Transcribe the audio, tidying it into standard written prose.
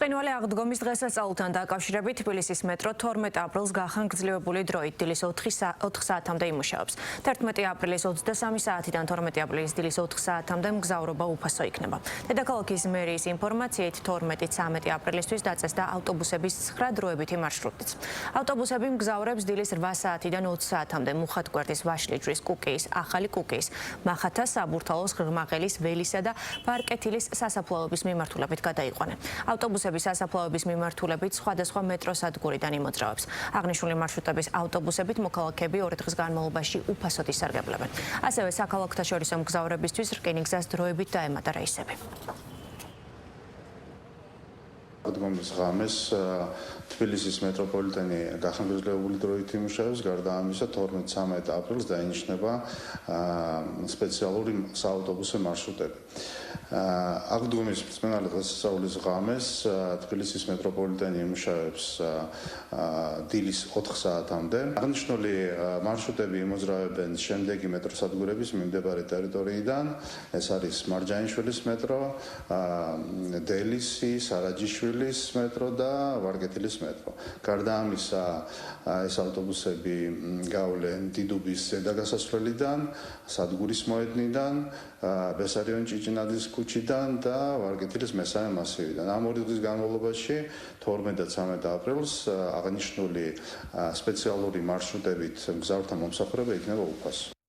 ბრწყინვალე აღდგომის დღესასწაულთან დაკავშირებით თბილისის მეტრო 12 აპრილს გახანგრძლივებული დროით დილის 4 საათამდე იმუშავებს. 11 აპრილის 23 საათიდან 12 აპრილის დილის 4 საათამდე მგზავრობა უფასო იქნება. დედაქალაქის მერიის ინფორმაციით 12-13 აპრილისთვის დაწესდა ავტობუსების 9 დროებითი მარშრუტიც. ავტობუსები მგზავრებს დილის 8 საათიდან 20 საათამდე მუხათგვერდის, ვაშლიჯვრის, კუკიის, ახალი კუკიის, მახათას, საბურთალოს, ღრმაღელის, ველისა და ბარკეთილის სასაფლაოების მიმართულებით გადაიყვანენ. ავტობუსების სასაფლაოების მიმართულებით სხვადასხვა მეტროსადგურიდან იმოძრავებს. აღნიშნული მარშრუტების ავტობუსებით მოქალაქეები 2 დღის განმავლობაში უფასოდ ისარგებლებენ. ასევე საქალაქთაშორისო მგზავრებისთვის რკინიგზას დროებით დაემატა რეისები. აღდგომის ღამეს თბილისის მეტროპოლიტენი გახანგრძლივებული დროით იმუშავებს, გარდა ამისა 12-13 აპრილს დაინიშნება სპეციალური საავტობუსო მარშრუტები. აღდგომის ბრწყინვალე დღესასწაულის ღამეს თბილისის მეტროპოლიტენი იმუშავებს დილის 4 საათამდე. აღნიშნული მარშრუტები იმოძრავებენ შემდეგი მეტროსადგურების მიმდებარე ტერიტორიიდან. ეს არის მარჯანიშვილის მეტრო, დელისი, სარაჯიშვილის მეტრო და ვარკეთილის მეტრო. გარდა ამისა, ეს ავტობუსები გავლენ დიდუბის ზედაგასასვლელიდან, სადგურის მოედნიდან, ბესარიონ ჭიჭინაძის ქუჩიდან და ვარკეთილის მესამე მასივიდან. ამ 2 დღის განმავლობაში 12 და 13 აპრილს აღნიშნული სპეციალური მარშრუტებით მგზავრთა მომსახურება იქნება უფასო.